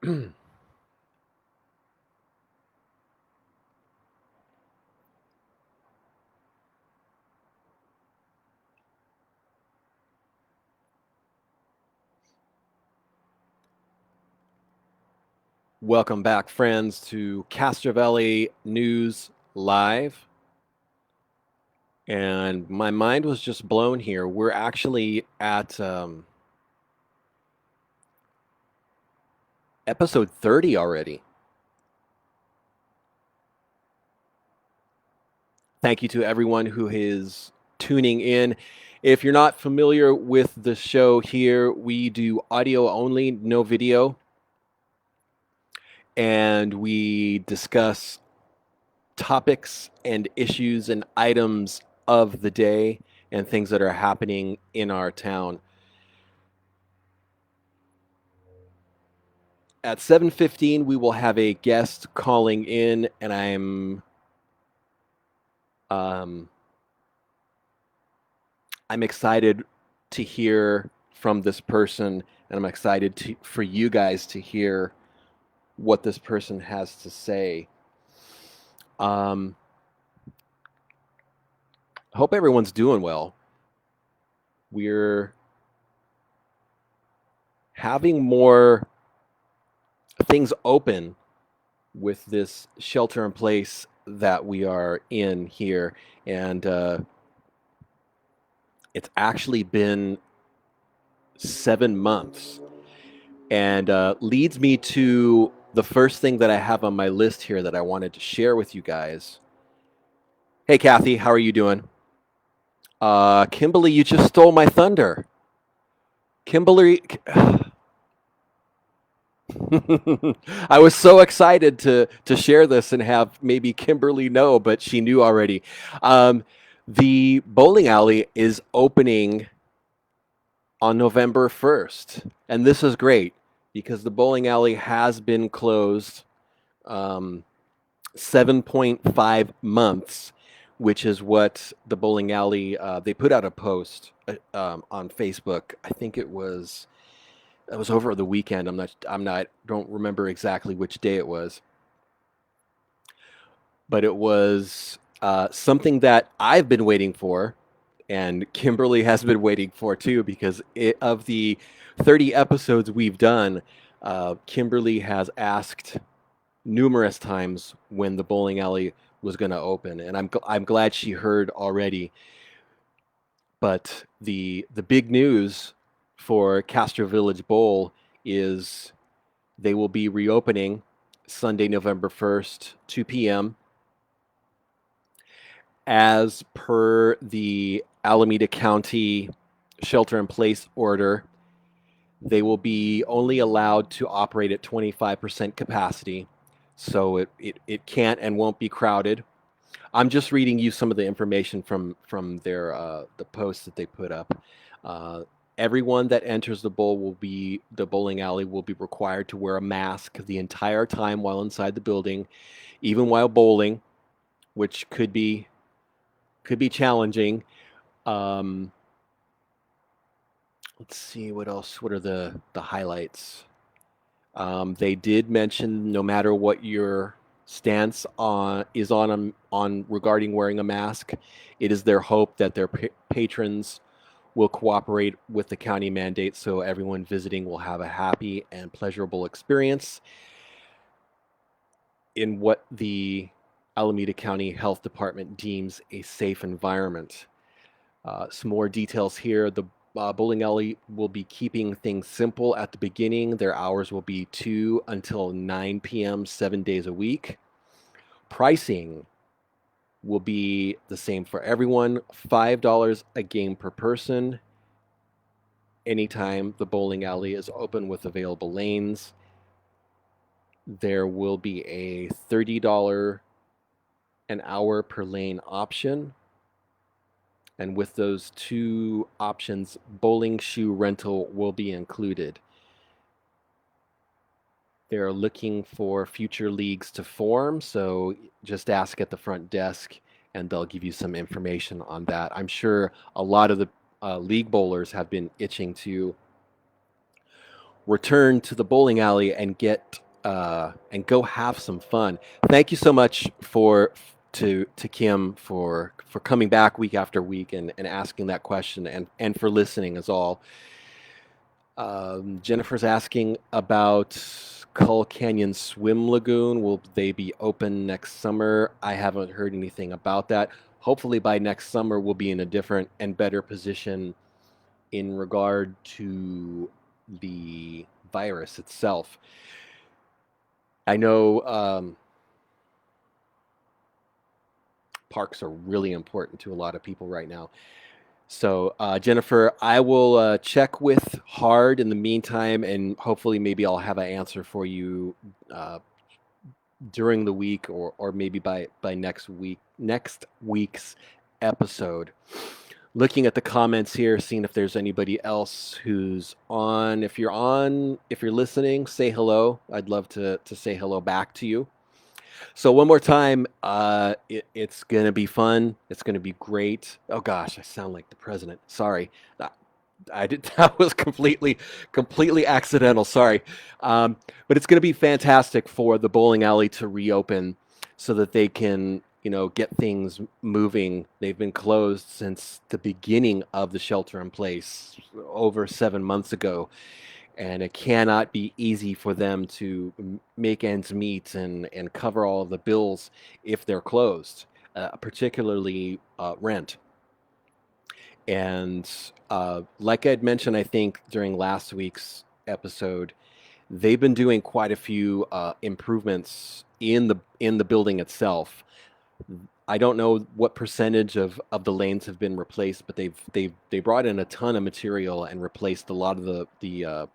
Welcome back, friends, to Castro Valley News Live. And my mind was just blown here. We're actually at episode 30 already. Thank you to everyone who is tuning in. If you're not familiar with the show here, we do audio only, no video. And we discuss topics and issues and items of the day and things that are happening in our town. At 7:15, we will have a guest calling in, and I'm excited to hear from this person, and I'm excited for you guys to hear what this person has to say. Hope everyone's doing well. We're having more things open with this shelter in place that we are in here, and it's actually been 7 months, and leads me to the first thing that I have on my list here that I wanted to share with you guys. Hey, Kathy, how are you doing? Kimberly, you just stole my thunder. Kimberly, I was so excited to share this and have maybe Kimberly know, but she knew already. The bowling alley is opening on November 1st, and this is great because the bowling alley has been closed 7.5 months, which is what the bowling alley, they put out a post on Facebook. I think it was over the weekend. Don't remember exactly which day it was, but it was something that I've been waiting for, and Kimberly has been waiting for too, because of the 30 episodes we've done, Kimberly has asked numerous times when the bowling alley was going to open, and I'm glad she heard already. But the big news for Castro Village Bowl is they will be reopening Sunday, November 1st, 2 p.m. As per the Alameda County shelter-in-place order, they will be only allowed to operate at 25% capacity, so it can't and won't be crowded. I'm just reading you some of the information from their the posts that they put up. Everyone that enters the bowling alley will be required to wear a mask the entire time while inside the building, even while bowling, which could be challenging. Let's see what else. What are the highlights? They did mention no matter what your stance on regarding wearing a mask, it is their hope that their patrons will cooperate with the county mandate, so everyone visiting will have a happy and pleasurable experience in what the Alameda County Health Department deems a safe environment. Some more details here. The bowling alley will be keeping things simple at the beginning. Their hours will be 2 until 9 p.m., 7 days a week. Pricing will be the same for everyone, $5 a game per person, anytime the bowling alley is open with available lanes. There will be a $30 an hour per lane option. And with those two options, bowling shoe rental will be included. They're looking for future leagues to form, so just ask at the front desk and they'll give you some information on that. I'm sure a lot of the league bowlers have been itching to return to the bowling alley and get and go have some fun. Thank you so much to Kim for coming back week after week and asking that question and for listening as all. Jennifer's asking about Cull Canyon Swim Lagoon. Will they be open next summer? I haven't heard anything about that. Hopefully by next summer we'll be in a different and better position in regard to the virus itself. I know parks are really important to a lot of people right now. So, Jennifer, I will check with Hard in the meantime, and hopefully, maybe I'll have an answer for you during the week, or maybe by next week's episode. Looking at the comments here, seeing if there's anybody else who's on. If you're listening, say hello. I'd love to say hello back to you. So one more time, it's gonna be fun. It's gonna be great. Oh gosh, I sound like the president. Sorry, I did. That was completely accidental. Sorry, but it's gonna be fantastic for the bowling alley to reopen, so that they can, get things moving. They've been closed since the beginning of the shelter in place over 7 months ago. And it cannot be easy for them to make ends meet and cover all of the bills if they're closed, particularly rent. And like I had mentioned, I think during last week's episode, they've been doing quite a few improvements in the building itself. I don't know what percentage of the lanes have been replaced, but they brought in a ton of material and replaced a lot of the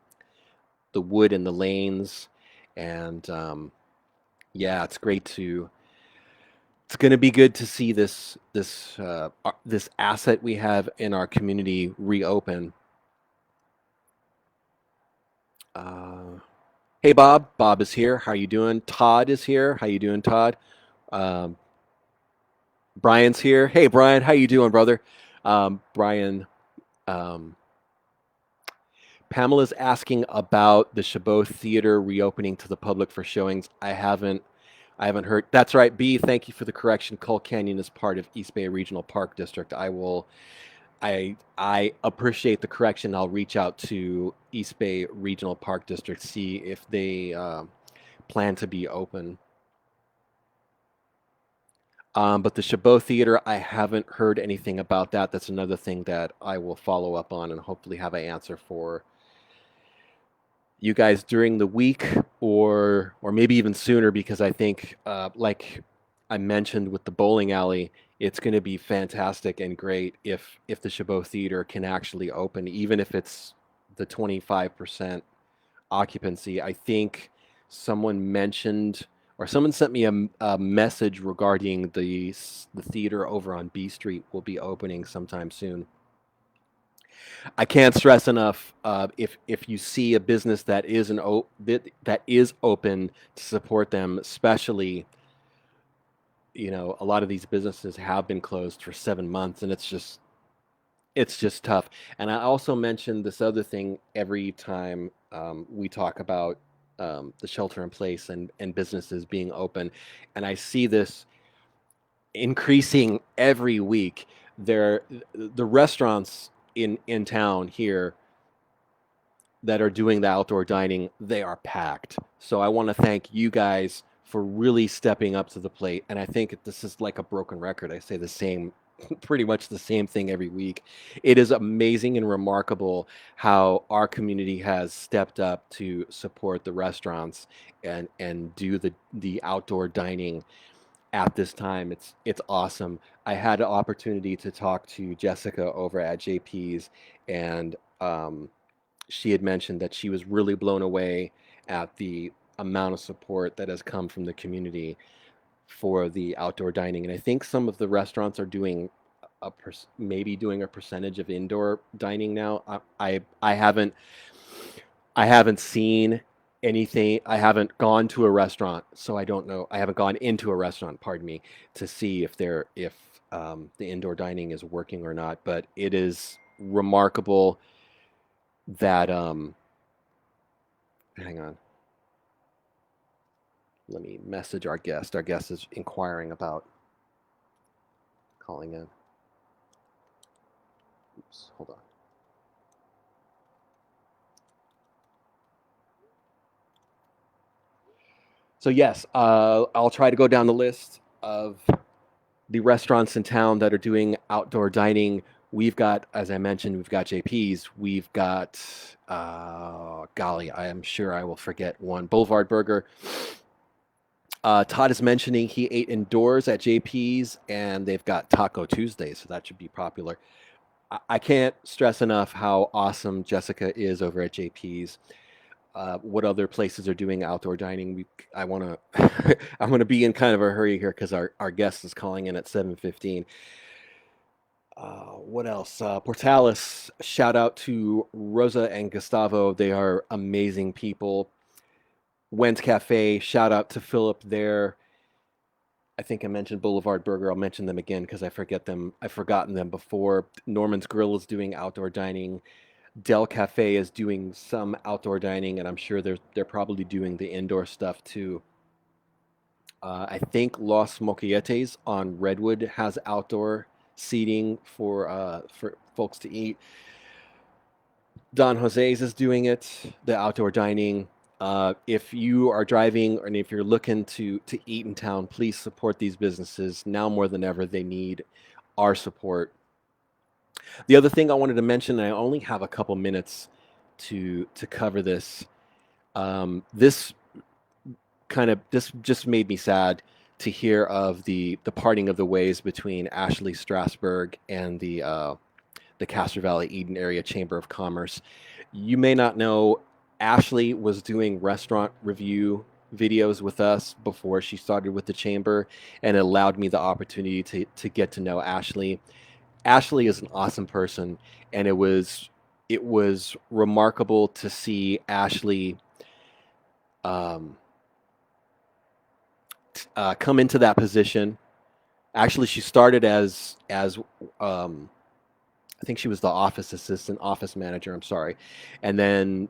wood in the lanes. And yeah, it's going to be good to see this asset we have in our community reopen. Hey Bob is here. How you doing? Todd is here. How you doing, Todd? Brian's here. Hey Brian, how you doing, brother? Brian, Pamela's asking about the Chabot Theater reopening to the public for showings. I haven't heard. That's right, B. Thank you for the correction. Cull Canyon is part of East Bay Regional Park District. I appreciate the correction. I'll reach out to East Bay Regional Park District, see if they plan to be open. But the Chabot Theater, I haven't heard anything about that. That's another thing that I will follow up on and hopefully have an answer for you guys during the week, or maybe even sooner, because I think, like I mentioned with the bowling alley, it's going to be fantastic and great if the Chabot Theater can actually open, even if it's the 25% occupancy. I think someone mentioned, or someone sent me a message regarding the theater over on B Street will be opening sometime soon. I can't stress enough, if you see a business that is open, to support them, especially, a lot of these businesses have been closed for 7 months, and it's just tough. And I also mentioned this other thing every time we talk about the shelter in place and businesses being open, and I see this increasing every week. The restaurants in town here that are doing the outdoor dining, they are packed. So I want to thank you guys for really stepping up to the plate. And I think this is like a broken record. I say pretty much the same thing every week. It is amazing and remarkable how our community has stepped up to support the restaurants and do the outdoor dining at this time. It's awesome. I had an opportunity to talk to Jessica over at JP's, and she had mentioned that she was really blown away at the amount of support that has come from the community for the outdoor dining. And I think some of the restaurants are doing maybe doing a percentage of indoor dining now. I haven't seen anything. I haven't gone to a restaurant, so I don't know. I haven't gone into a restaurant, pardon me, to see if the indoor dining is working or not. But it is remarkable that hang on. Let me message our guest. Our guest is inquiring about calling in. Oops, hold on. So yes, I'll try to go down the list of the restaurants in town that are doing outdoor dining. We've got, as I mentioned, we've got JP's. We've got, golly, I am sure I will forget one. Boulevard Burger. Todd is mentioning he ate indoors at JP's, and they've got Taco Tuesday, so that should be popular. I can't stress enough how awesome Jessica is over at JP's. What other places are doing outdoor dining? I want to I'm going to be in kind of a hurry here because our guest is calling in at 7:15. What else? Portales, shout out to Rosa and Gustavo. They are amazing people. Wentz Cafe, shout out to Philip there. I think I mentioned Boulevard Burger. I'll mention them again because I forget them. I've forgotten them before. Norman's Grill is doing outdoor dining. Del Cafe is doing some outdoor dining, and I'm sure they're probably doing the indoor stuff too. I think Los Moquietes on Redwood has outdoor seating for folks to eat. Don Jose's is doing it, the outdoor dining. If you are driving and if you're looking to eat in town, please support these businesses. Now more than ever, they need our support. The other thing I wanted to mention, and I only have a couple minutes to cover this. This just made me sad to hear of the parting of the ways between Ashley Strasberg and the Castro Valley Eden Area Chamber of Commerce. You may not know, Ashley was doing restaurant review videos with us before she started with the chamber, and it allowed me the opportunity to get to know Ashley. Ashley is an awesome person, and it was remarkable to see Ashley come into that position. Actually, she started as I think she was the office manager. I'm sorry, and then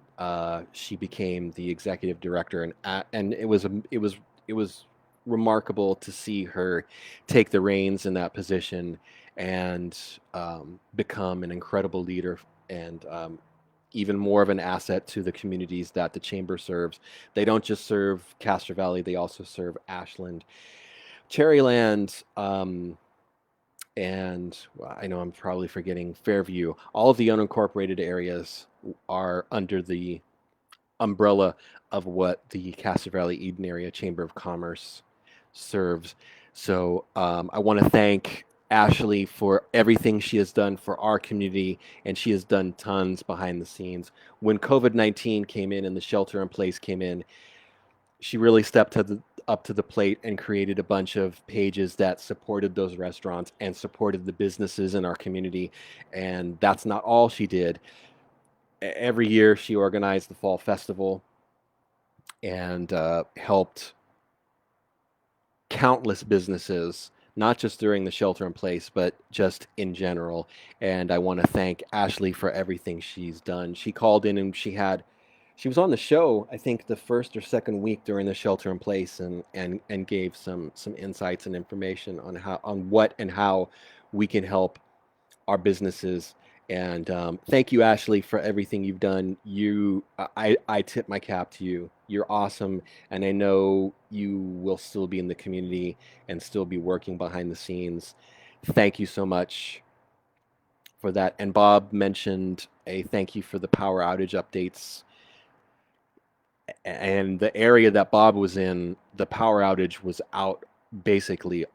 she became the executive director, and it was remarkable to see her take the reins in that position and become an incredible leader and even more of an asset to the communities that the chamber serves. They don't just serve Castro Valley; they also serve Ashland, Cherryland. And well, I know I'm probably forgetting Fairview. All of the unincorporated areas are under the umbrella of what the Castro Valley Eden Area Chamber of Commerce serves. So I want to thank Ashley for everything she has done for our community, and she has done tons behind the scenes. When COVID-19 came in and the shelter in place came in, she really stepped up to the plate and created a bunch of pages that supported those restaurants and supported the businesses in our community. And that's not all she did. Every year she organized the fall festival and helped countless businesses, not just during the shelter in place, but just in general. And I want to thank Ashley for everything she's done. She called in and she was on the show, I think the first or second week during the shelter in place, and gave some insights and information on what and how we can help our businesses. And thank you, Ashley, for everything you've done. I tip my cap to you. You're awesome, and I know you will still be in the community and still be working behind the scenes. Thank you so much for that. And Bob mentioned a thank you for the power outage updates. And the area that Bob was in, the power outage was out basically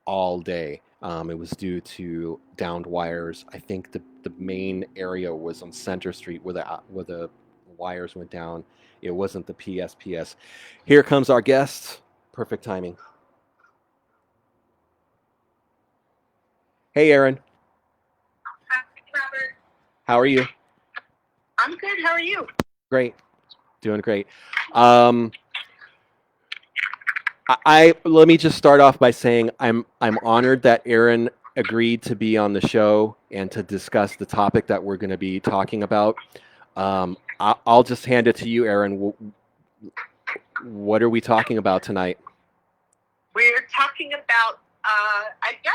all day. It was due to downed wires. I think the main area was on Center Street where the wires went down. It wasn't the PSPS. Here comes our guest. Perfect timing. Hey, Aran. Hi, Robert. How are you? I'm good. How are you? Great. Doing great. Let me just start off by saying I'm honored that Aran agreed to be on the show and to discuss the topic that we're going to be talking about. I'll just hand it to you, Aran. What are we talking about tonight? We're talking about, I guess,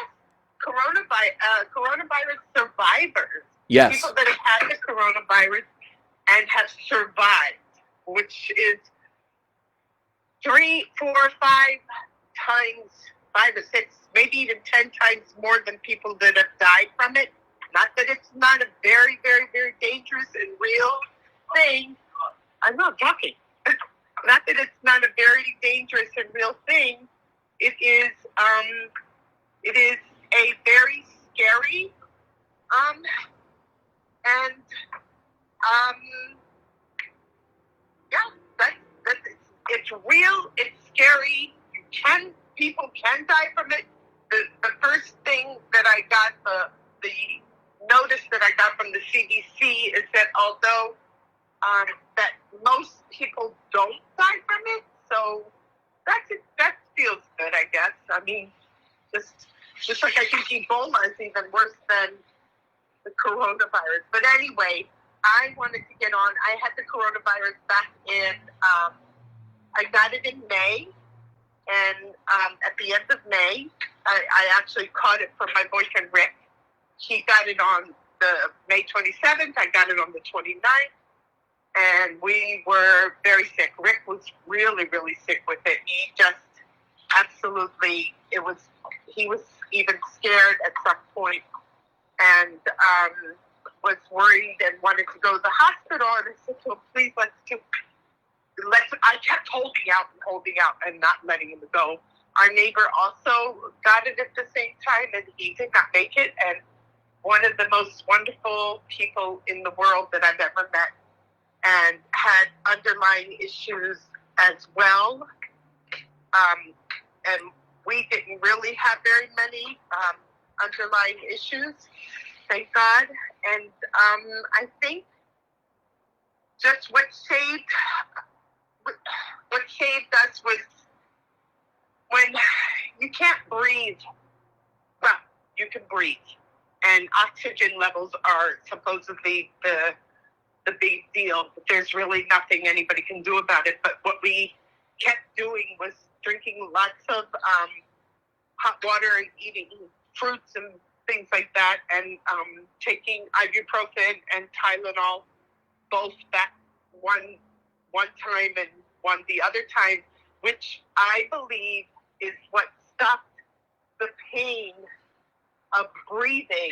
coronavirus survivors. Yes. People that have had the coronavirus and have survived, which is 3, 4, 5 times, 5 or 6, maybe even 10 times more than people that have died from it. Not that it's not a very, very, very dangerous and real thing. I'm not talking. Not that it's not a very dangerous and real thing. It is a very scary, it's real, it's scary. People can die from it. The first thing that I got, the notice that I got from the CDC is that although that most people don't die from it, so that feels good, I guess. I mean, just like I think Ebola is even worse than the coronavirus. But anyway, I wanted to get on. I had the coronavirus back in, I got it in May, and at the end of May, I actually caught it from my boyfriend, Rick. He got it on the May 27th. I got it on the 29th, and we were very sick. Rick was really, really sick with it. He just absolutely, he was even scared at some point and was worried and wanted to go to the hospital. And I said to him, please, I kept holding out and not letting him go. Our neighbor also got it at the same time, and he did not make it. And one of the most wonderful people in the world that I've ever met, and had underlying issues as well. And we didn't really have very many underlying issues, thank God. And I think just what saved us was when you can't breathe. Well, you can breathe, and oxygen levels are supposedly the big deal. There's really nothing anybody can do about it. But what we kept doing was drinking lots of hot water and eating fruits and things like that, and taking ibuprofen and Tylenol, both back one time and one the other time, which I believe is what stopped the pain of breathing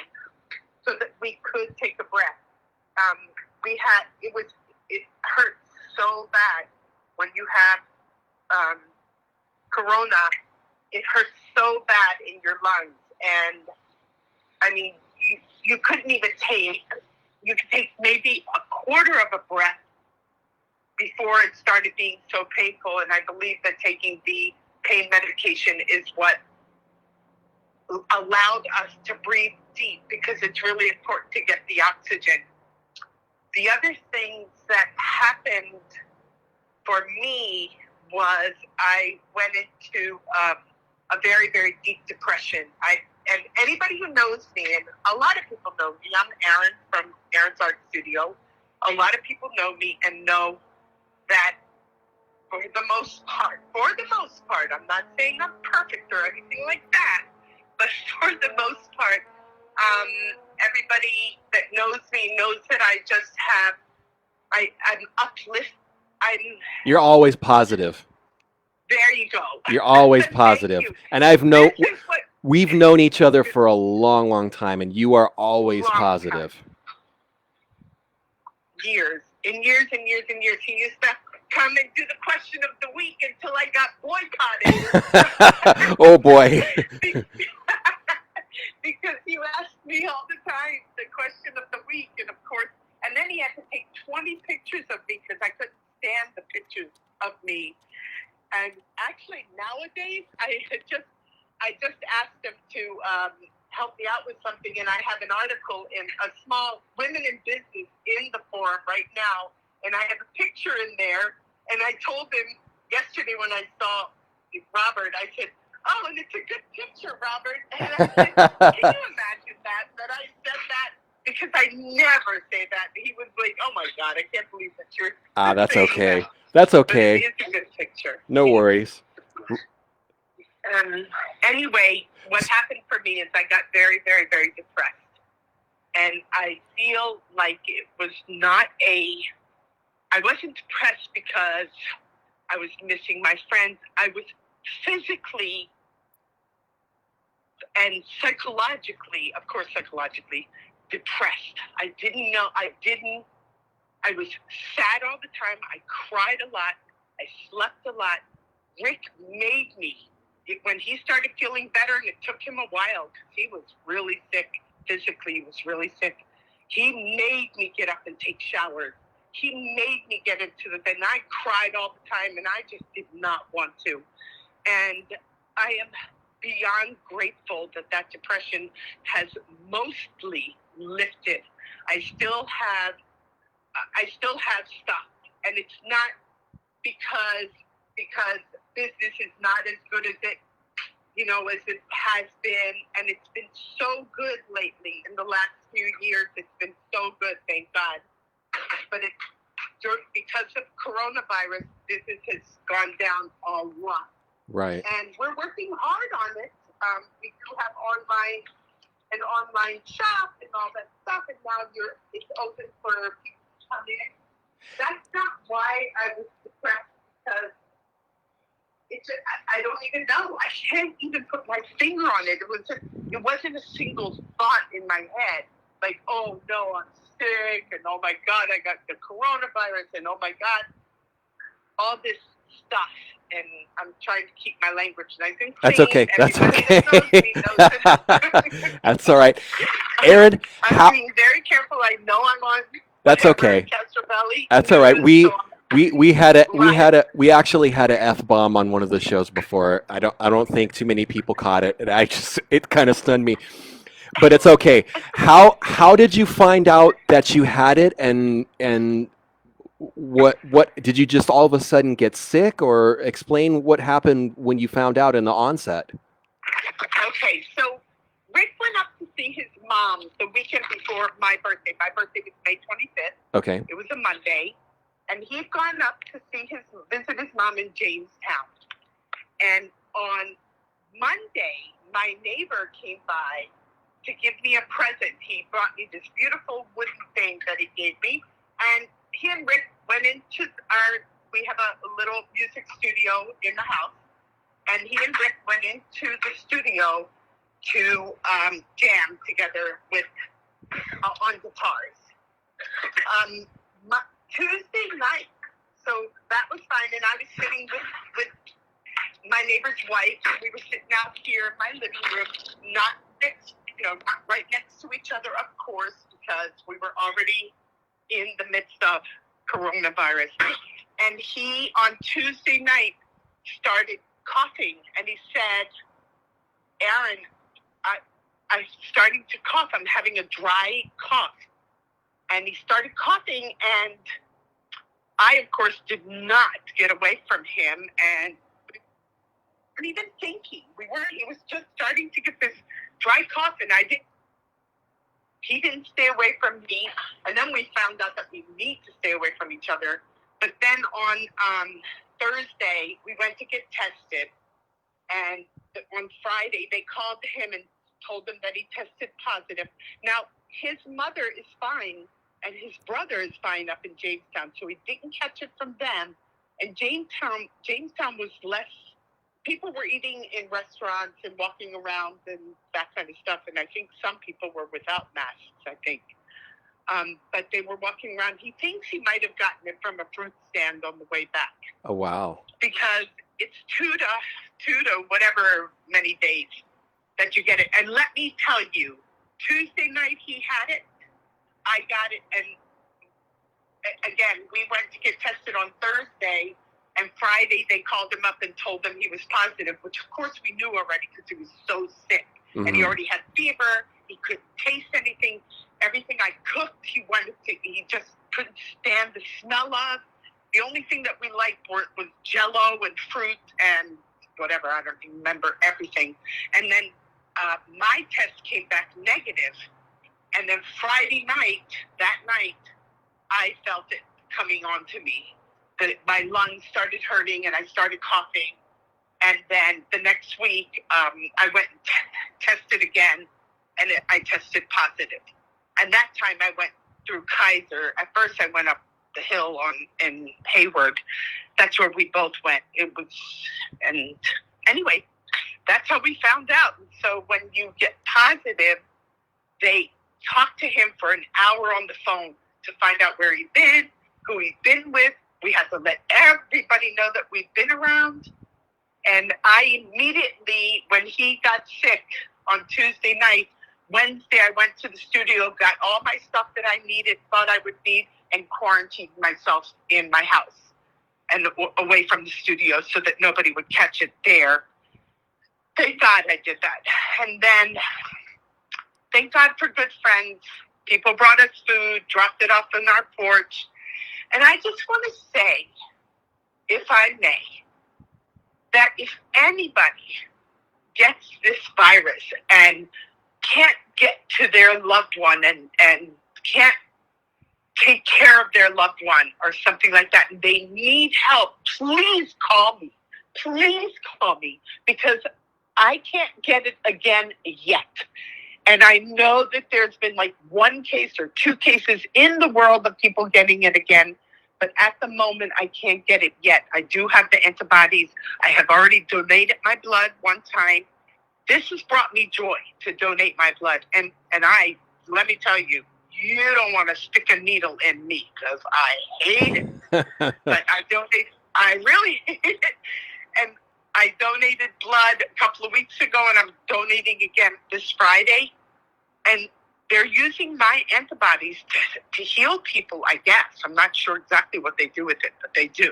so that we could take a breath. It hurts so bad when you have corona. It hurts so bad in your lungs. And I mean, you couldn't even you could take maybe a quarter of a breath before it started being so painful. And I believe that taking the pain medication is what allowed us to breathe deep, because it's really important to get the oxygen. The other things that happened for me was I went into a very, very deep depression. And anybody who knows me, and a lot of people know me, I'm Aran from Aran's Art Studio. A lot of people know me and know that for the most part, I'm not saying I'm perfect or anything like that, but for the most part, everybody that knows me knows that I just have, I'm uplift. You're always positive. There you go. You're always positive. And we've known each other for a long, long time, and you are always positive. Years and years and years and years. He used to come and do the question of the week until I got boycotted. Oh boy. Because you asked me all the time the question of the week, and of course, and then he had to take 20 pictures of me because I couldn't stand the pictures of me. And actually, nowadays, I just asked him to help me out with something, and I have an article in a small Women in Business in the forum right now, and I have a picture in there. And I told him yesterday when I saw Robert, I said, "Oh, and it's a good picture, Robert." And I said, "Can you imagine that I said that?" Because I never say that. He was like, "Oh my my God, I can't believe that you're That's saying okay. that. That's But okay. it is a good picture. No worries. Anyway, what happened for me is I got very, very, very depressed. And I feel like it was I wasn't depressed because I was missing my friends. I was physically and psychologically, of course, psychologically depressed. I was sad all the time. I cried a lot. I slept a lot. Rick made me, when he started feeling better, and it took him a while because he was really sick, physically he was really sick, he made me get up and take showers. He made me get into the bed, and I cried all the time, and I just did not want to. And I am beyond grateful that depression has mostly lifted. I still have stuff, and it's not because business is not as good as it has been, and it's been so good lately in the last few years. It's been so good, thank God. But it's because of coronavirus, business has gone down a lot. Right. And we're working hard on it. We do have an online shop and all that stuff, and now it's open for people to come in. That's not why I was depressed, because I don't even know. I can't even put my finger on it. It wasn't a single thought in my head, like, oh no, I'm sick, and oh my God, I got the coronavirus, and oh my God, all this stuff. And I'm trying to keep my language nice and clean. That's okay. That's okay. Knows me. That's all right. Aran, I'm being very careful. I know I'm on. That's okay. Castro Valley. That's all right. We actually had a F-bomb on one of the shows before. I don't think too many people caught it, and it kind of stunned me. But it's okay. How did you find out that you had it, and what did you just all of a sudden get sick, or explain what happened when you found out in the onset? Okay, so Rick went up to see his mom the weekend before my birthday. My birthday was May 25th. Okay. It was a Monday. And he'd gone up to visit his mom in Jamestown. And on Monday, my neighbor came by to give me a present. He brought me this beautiful wooden thing that he gave me. And he and Rick went into we have a little music studio in the house. And he and Rick went into the studio to jam together on guitars. Tuesday night, so that was fine, and I was sitting with my neighbor's wife. We were sitting out here in my living room, not right next to each other, of course, because we were already in the midst of coronavirus. And he, on Tuesday night, started coughing, and he said, Aran, I'm starting to cough. I'm having a dry cough. And he started coughing, and I, of course, did not get away from him, and we weren't even thinking. He was just starting to get this dry cough, and he didn't stay away from me, and then we found out that we need to stay away from each other. But then on Thursday, we went to get tested, and on Friday, they called him and told him that he tested positive. Now, his mother is fine, and his brother is fine up in Jamestown, so he didn't catch it from them. And Jamestown was less, people were eating in restaurants and walking around and that kind of stuff, and I think some people were without masks, I think. But they were walking around. He thinks he might have gotten it from a fruit stand on the way back. Oh, wow. Because it's two to whatever many days that you get it. And let me tell you, Tuesday night he had it, I got it, and again, we went to get tested on Thursday, and Friday they called him up and told him he was positive, which of course we knew already because he was so sick. Mm-hmm. And he already had fever, he couldn't taste anything, everything I cooked, he just couldn't stand the smell of. The only thing that we liked was Jell-O and fruit and whatever, I don't remember everything. And then my test came back negative. And then Friday night, I felt it coming on to me. My lungs started hurting and I started coughing. And then the next week, I went and tested again, and I tested positive. And that time I went through Kaiser. At first I went up the hill in Hayward. That's where we both went. And anyway, that's how we found out. So when you get positive, they talk to him for an hour on the phone to find out where he's been, who he's been with. We had to let everybody know that we've been around. And I immediately, when he got sick on Tuesday night, Wednesday I went to the studio, got all my stuff that I needed, thought I would need, and quarantined myself in my house and away from the studio so that nobody would catch it there. Thank God I did that. And then, thank God for good friends. People brought us food, dropped it off on our porch. And I just want to say, if I may, that if anybody gets this virus and can't get to their loved one and can't take care of their loved one or something like that, and they need help, please call me. Please call me, because I can't get it again yet. And I know that there's been like 1 case or 2 cases in the world of people getting it again. But at the moment, I can't get it yet. I do have the antibodies. I have already donated my blood 1 time. This has brought me joy to donate my blood. And let me tell you, you don't want to stick a needle in me, because I hate it. But I really hate it. And I donated blood a couple of weeks ago, and I'm donating again this Friday. And they're using my antibodies to heal people, I guess. I'm not sure exactly what they do with it, but they do.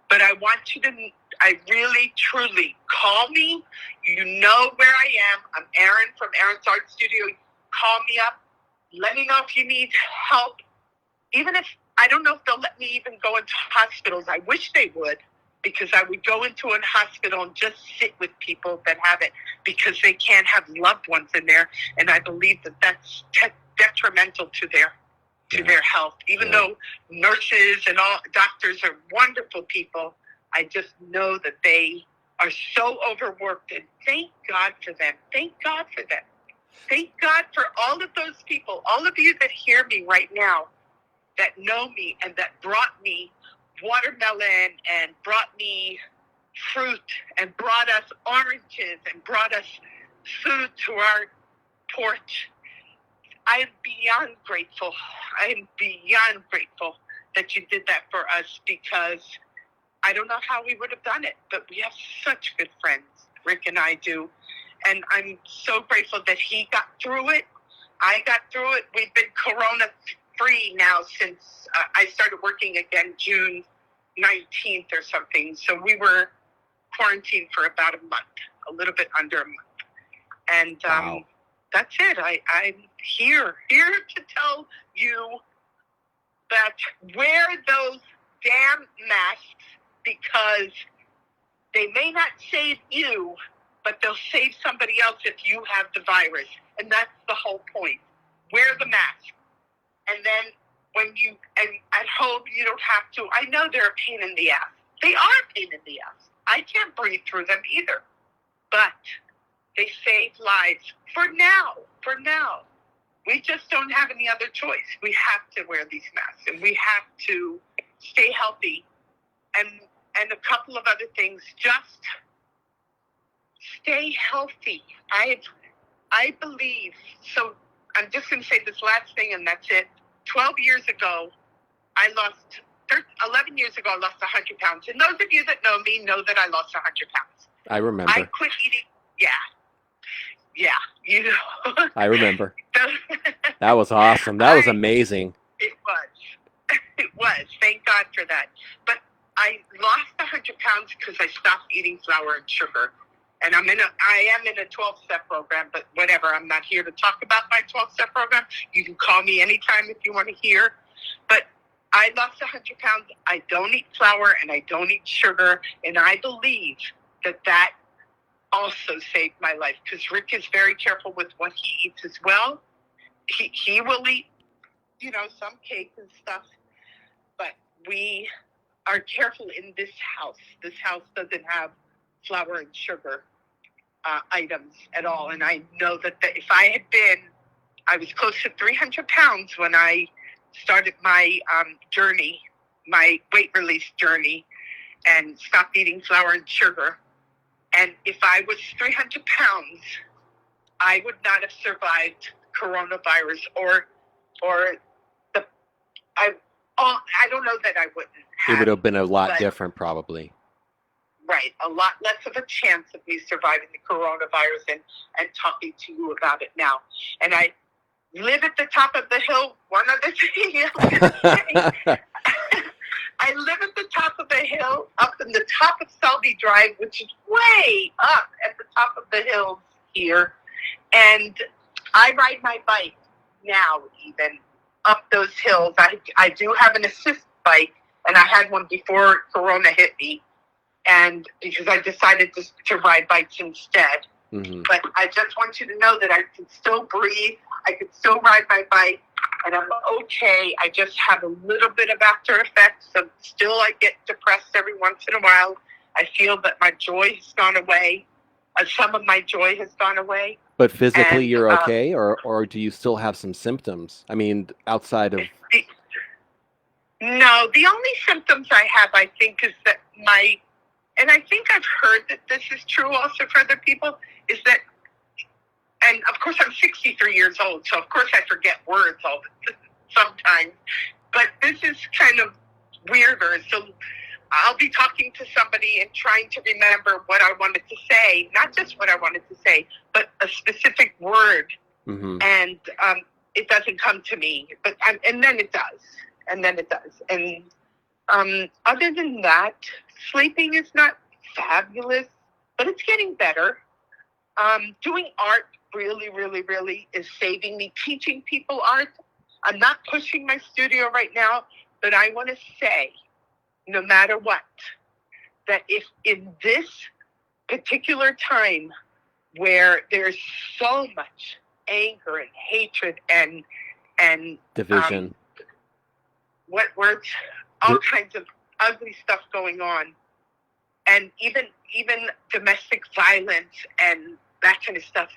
But I want you to, I really, truly, call me. You know where I am. I'm Aran from Aran's Art Studio. Call me up. Let me know if you need help. Even if, I don't know if they'll let me even go into hospitals. I wish they would, because I would go into a hospital and just sit with people that have it, because they can't have loved ones in there. And I believe that that's detrimental to their health. Even though nurses and all doctors are wonderful people, I just know that they are so overworked. And thank God for them. Thank God for them. Thank God for all of those people, all of you that hear me right now, that know me and that brought me watermelon and brought me fruit and brought us oranges and brought us food to our porch. I am beyond grateful. I am beyond grateful that you did that for us, because I don't know how we would have done it, but we have such good friends, Rick and I do. And I'm so grateful that he got through it. I got through it. We've been corona-free now since I started working again June 19th or something. So we were quarantined for about a month, a little bit under a month. And Wow. That's it. I'm here to tell you that wear those damn masks, because they may not save you, but they'll save somebody else if you have the virus. And that's the whole point. Wear the mask. And then when you, and at home, you don't have to. I know they're a pain in the ass. They are a pain in the ass. I can't breathe through them either. But they save lives for now. For now. We just don't have any other choice. We have to wear these masks, and we have to stay healthy. And a couple of other things, just stay healthy. I believe, so I'm just going to say this last thing, and that's it. 12 years ago, 11 years ago, I lost 100 pounds. And those of you that know me know that I lost 100 pounds. I remember. I quit eating. Yeah, you know. I remember. That was awesome. That was amazing. It was. It was. Thank God for that. But I lost 100 pounds because I stopped eating flour and sugar. And I am in a 12-step program, but whatever. I'm not here to talk about my 12-step program. You can call me anytime if you want to hear. But I lost 100 pounds. I don't eat flour and I don't eat sugar. And I believe that also saved my life, because Rick is very careful with what he eats as well. He will eat, some cake and stuff, but we are careful in this house. This house doesn't have flour and sugar items at all. And I know that if I was close to 300 pounds when I started my journey, my weight release journey, and stopped eating flour and sugar. And if I was 300 pounds, I would not have survived coronavirus I don't know that I wouldn't have. It would have been a lot different, probably. Right. A lot less of a chance of me surviving the coronavirus and talking to you about it now. And I live at the top of the hill. One other thing I was going to say. I live at the top of the hill, up in the top of Selby Drive, which is way up at the top of the hills here. And I ride my bike now, even up those hills. I do have an assist bike, and I had one before Corona hit me, and because I decided to ride bikes instead. Mm-hmm. But I just want you to know that I can still breathe. I can still ride my bike, and I'm okay. I just have a little bit of after effects. So still I get depressed every once in a while. I feel that my joy has gone away. Some of my joy has gone away. But physically you're okay, or do you still have some symptoms? I mean, outside of... No, the only symptoms I have, I think, is that and I think I've heard that this is true also for other people, is that, and of course I'm 63 years old, so of course I forget words sometimes, but this is kind of weirder. So I'll be talking to somebody and trying to remember what I wanted to say, not just what I wanted to say, but a specific word, mm-hmm. and it doesn't come to me, and then it does, and other than that, sleeping is not fabulous, but it's getting better. Doing art really, really, really is saving me. Teaching people art, I'm not pushing my studio right now, but I want to say, no matter what, that if in this particular time where there's so much anger and hatred and division, what words, all kinds of ugly stuff going on, and even domestic violence and that kind of stuff,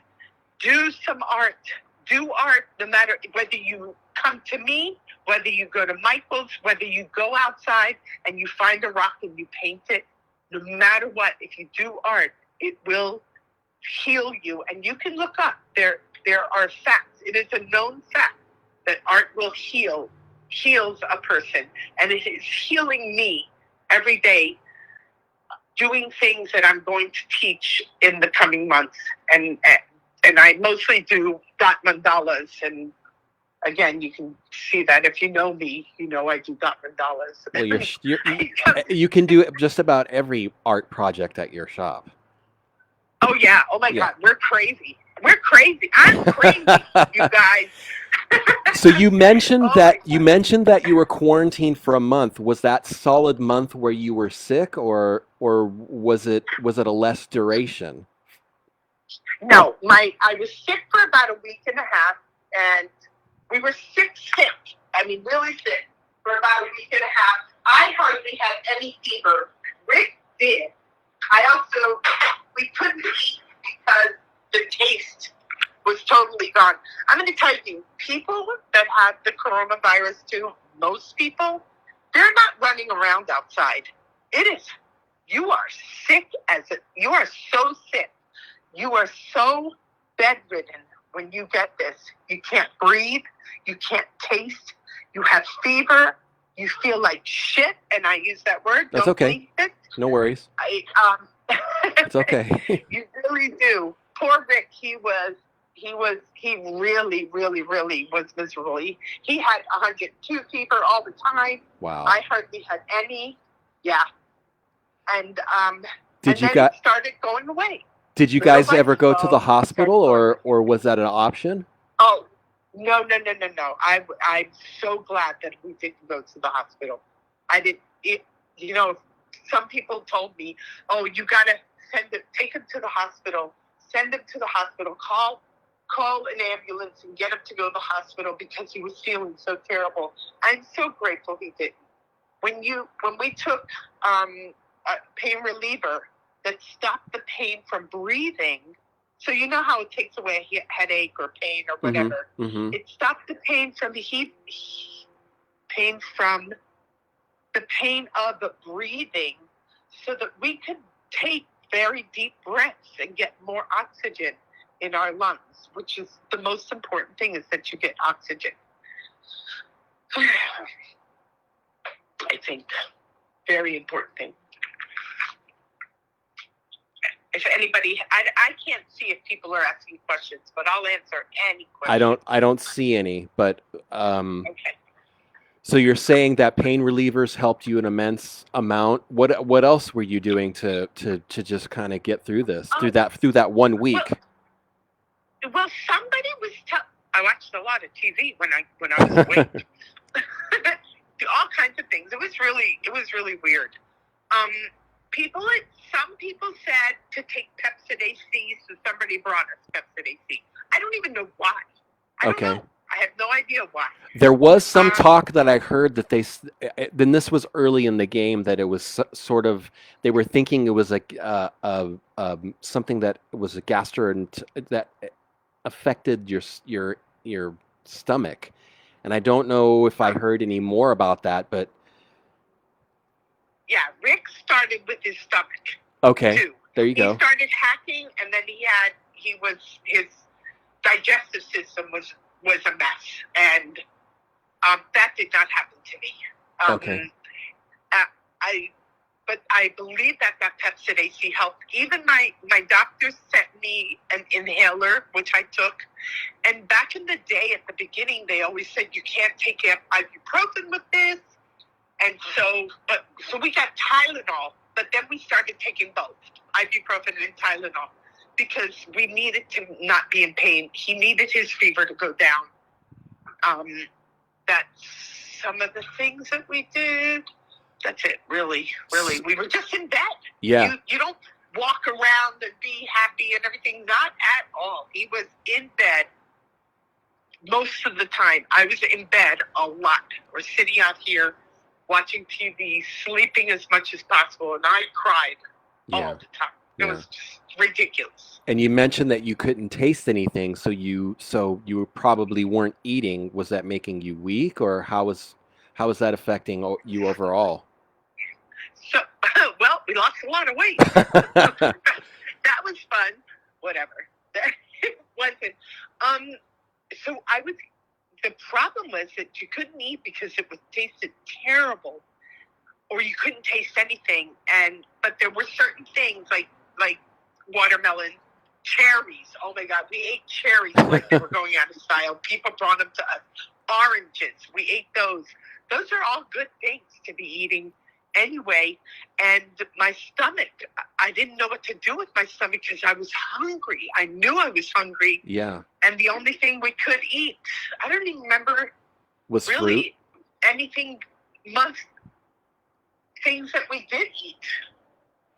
do some art. Do art, no matter whether you come to me, whether you go to Michael's, whether you go outside and you find a rock and you paint it. No matter what, if you do art, it will heal you. And you can look up. There are facts. It is a known fact that art will heals a person. And it is healing me every day, doing things that I'm going to teach in the coming months. And I mostly do dot mandalas. And again, you can see that if you know me, you know I do dot mandalas. Well, you can do just about every art project at your shop. Oh yeah! Oh my God, we're crazy. We're crazy. I'm crazy, you guys. So you mentioned that you were quarantined for a month. Was that solid month where you were sick, or was it a less duration? No, I was sick for about a week and a half, and we were sick. I mean, really sick for about a week and a half. I hardly had any fever. Rick did. We couldn't eat because the taste was totally gone. I'm going to tell you, people that had the coronavirus too, most people, they're not running around outside. You are sick you are so sick. You are so bedridden when you get this. You can't breathe. You can't taste. You have fever. You feel like shit, and I use that word. That's okay. No worries. It's okay. You really do. Poor Rick, he really, really, really was miserable. He had 102 fever all the time. Wow. I hardly had any. Yeah. And then it started going away. Did you guys ever go to the hospital, or was that an option? Oh, no. I'm so glad that we didn't go to the hospital. I didn't. Some people told me, "Oh, you gotta take him to the hospital. Send him to the hospital. Call an ambulance and get him to go to the hospital because he was feeling so terrible." I'm so grateful he didn't. when we took a pain reliever that stopped the pain from breathing, so you know how it takes away a headache or pain or whatever. Mm-hmm. It stopped the pain from the pain from the pain of the breathing, so that we could take very deep breaths and get more oxygen in our lungs, which is the most important thing, is that you get oxygen. I think very important thing. If anybody, I can't see if people are asking questions, but I'll answer any question. I don't see any, but Okay. so you're saying that pain relievers helped you an immense amount. What else were you doing to just kind of get through this, through that 1 week? Well, somebody was I watched a lot of TV when I was awake. Do all kinds of things. It was really weird. Some people said to take Pepsid AC, so somebody brought us Pepsid AC. I don't even know why. I don't know. I have no idea why. There was some talk that I heard that then this was early in the game, that it was sort of, they were thinking it was like something that was a that affected your stomach, and I don't know if I heard any more about that, but yeah, Rick started with his stomach. Okay, too. There you go. He started hacking, and then his digestive system was a mess, and that did not happen to me. Okay. But I believe that Pepsid AC helped. Even my doctor sent me an inhaler, which I took. And back in the day, at the beginning, they always said you can't take ibuprofen with this. And so we got Tylenol, but then we started taking both, ibuprofen and Tylenol, because we needed to not be in pain. He needed his fever to go down. That's some of the things that we did. That's it, really. We were just in bed. Yeah. You don't walk around and be happy and everything. Not at all. He was in bed most of the time. I was in bed a lot, or sitting out here watching TV, sleeping as much as possible, and I cried all the time. It was just ridiculous. And you mentioned that you couldn't taste anything, so you probably weren't eating. Was that making you weak, or how was that affecting you overall? So, well, we lost a lot of weight. That was fun. Whatever. It wasn't. So the problem was that you couldn't eat because it tasted terrible, or you couldn't taste anything. But there were certain things like watermelon, cherries. Oh my God, we ate cherries like they were going out of style. People brought them to us. Oranges, we ate those. Those are all good things to be eating anyway. And my stomach, I didn't know what to do with my stomach because I was hungry. I knew I was hungry. Yeah. And the only thing we could eat, I don't even remember was really fruit? Anything, most things that we did eat.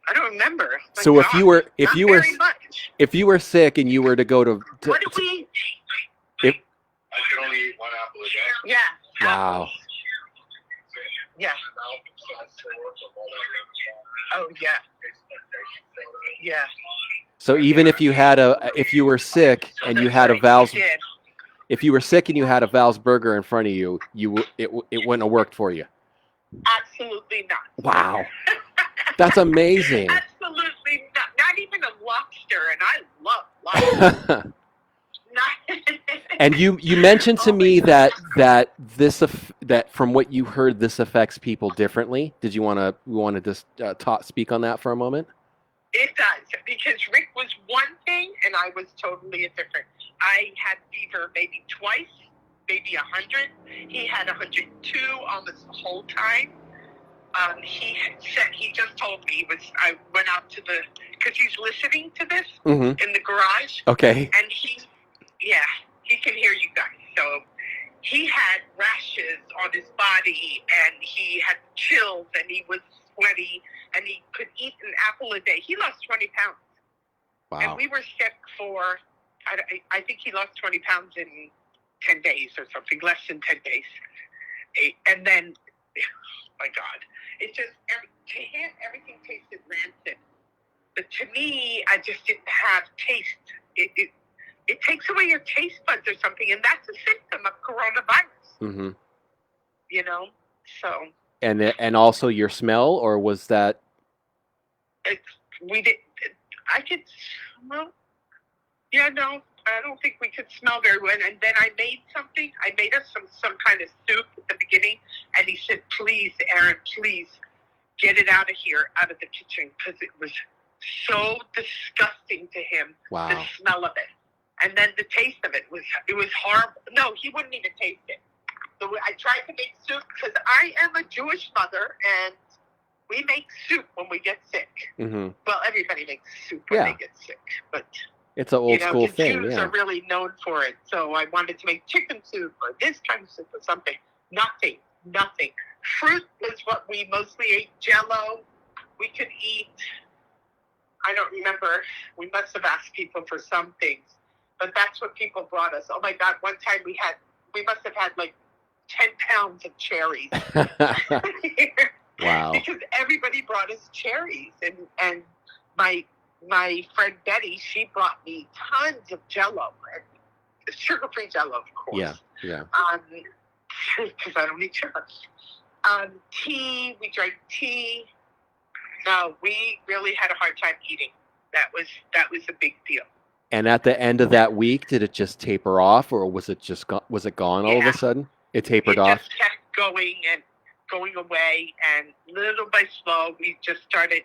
I don't remember. So if you were sick and you were to go to what did we eat? I could only eat 1 apple a day. Yeah. Wow. Yeah. Oh yeah. Yeah. So even if you were sick and you had a Val's, if you were sick and you had a Val's burger in front of you, it wouldn't have worked for you. Absolutely not. Wow. That's amazing. Absolutely not. Not even a lobster, and I love lobster. And you mentioned to me that from what you heard, this affects people differently. Did you want to just speak on that for a moment? It does, because Rick was one thing and I was totally a different. I had fever maybe twice, maybe 100. He had 102 almost the whole time. He just told me I went out to because he's listening to this in the garage. Okay. And he can hear you guys. So he had rashes on his body, and he had chills, and he was sweaty, and he could eat an apple a day. He lost 20 pounds. Wow. And we were sick for, I think he lost 20 pounds in 10 days or something, less than 10 days. And then my God. It's just, to him, everything tasted rancid. But to me, I just didn't have taste. It takes away your taste buds or something, and that's a symptom of coronavirus. Mm-hmm. You know, so. And also your smell, or was that? I could smell. Yeah, no, I don't think we could smell very well. And then I made something. I made us some kind of soup at the beginning, and he said, "Please, Aran, please get it out of here, out of the kitchen," because it was so disgusting to him. Wow. The smell of it, and then the taste of it was horrible. No, he wouldn't even taste it. So I tried to make soup because I am a Jewish mother, and we make soup when we get sick. Mm-hmm. Well, everybody makes soup when they get sick, but it's an old school thing. Jews are really known for it. So I wanted to make chicken soup or this kind of soup or something. Nothing. Fruit was what we mostly ate. Jell-O, we could eat. I don't remember. We must have asked people for some things, but that's what people brought us. Oh my God! One time we must have had like 10 pounds of cherries. Wow. Because everybody brought us cherries, and my friend Betty, she brought me tons of Jell-O, sugar-free Jell-O, of course. Yeah. Because I don't eat sugar. Tea, we drank tea. No, we really had a hard time eating. That was a big deal. And at the end of that week, did it just taper off, or was it gone all of a sudden? It tapered off. It just kept going away, and little by slow, we just started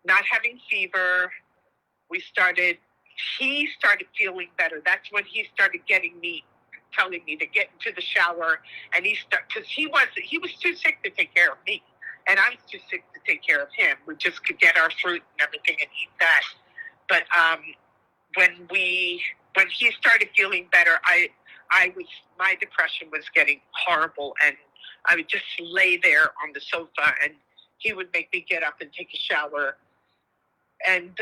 not having fever. He started feeling better. That's when he started telling me to get into the shower, and because he was too sick to take care of me, and I was too sick to take care of him. We just could get our fruit and everything and eat that. But when he started feeling better, my depression was getting horrible, and I would just lay there on the sofa, and he would make me get up and take a shower. And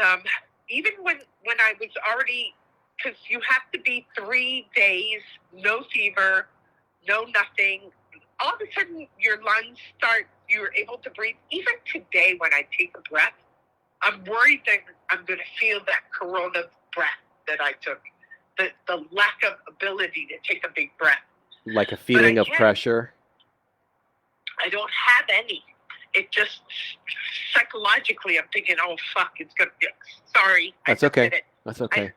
even when I was already, because you have to be 3 days, no fever, no nothing, all of a sudden your lungs you're able to breathe. Even today when I take a breath, I'm worried that I'm going to feel that corona breath that I took, the lack of ability to take a big breath. Like a feeling of pressure? I don't have any. It just, psychologically, I'm thinking, oh, fuck, it's going to, sorry. That's okay. That's okay.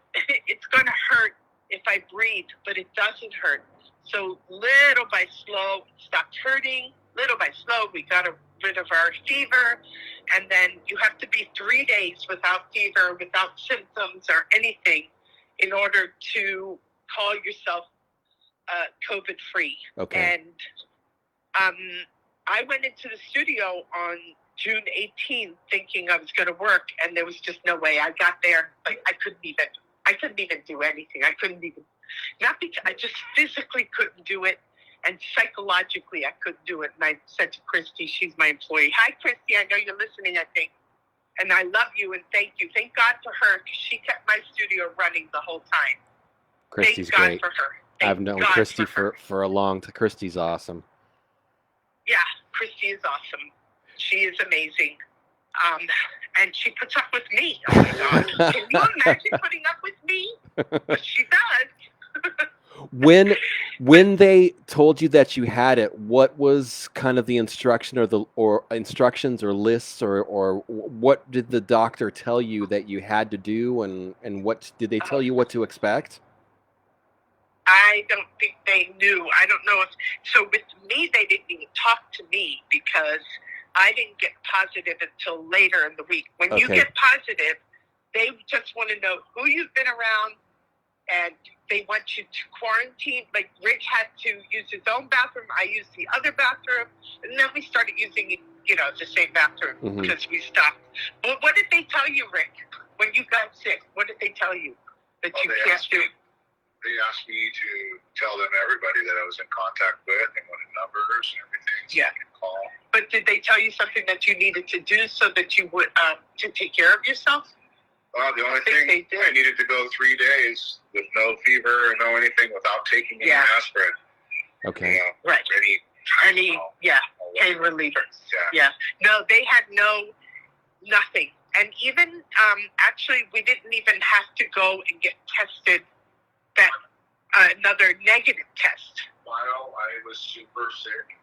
It's going to hurt if I breathe, but it doesn't hurt. So little by slow, it stopped hurting. Little by slow, we got rid of our fever. And then you have to be 3 days without fever, without symptoms or anything in order to call yourself COVID-free. Okay. And I went into the studio on June 18th thinking I was going to work, and there was just no way. I got there, like I couldn't even do anything. Not because I just physically couldn't do it, and psychologically I couldn't do it. And I said to Christy, she's my employee, "Hi, Christy, I know you're listening, I think, and I love you and thank you. Thank God for her, because she kept my studio running the whole time." Christy's thank God great. For her. I've known Christy for a long time. Christy's awesome. Yeah, Christy is awesome. She is amazing. And she puts up with me. Oh my God. Can you imagine putting up with me? But she does. When they told you that you had it, what was kind of the instruction or instructions or lists or what did the doctor tell you that you had to do, and what did they tell you what to expect? I don't think they knew. I don't know so with me, they didn't even talk to me because I didn't get positive until later in the week. When you get positive, they just want to know who you've been around, and they want you to quarantine. Like Rick had to use his own bathroom. I used the other bathroom, and then we started using, the same bathroom because we stopped. But what did they tell you, Rick, when you got sick? What did they tell you that you can't do? They asked me to tell them everybody that I was in contact with and wanted numbers and everything so I could call. But did they tell you something that you needed to do so that you would to take care of yourself? Well, the only thing I needed to go 3 days with no fever or no anything without taking any aspirin. Okay. Right. Any all pain relievers. Yeah. No, they had nothing. And even, actually, we didn't even have to go and get tested, another negative test. While I was super sick,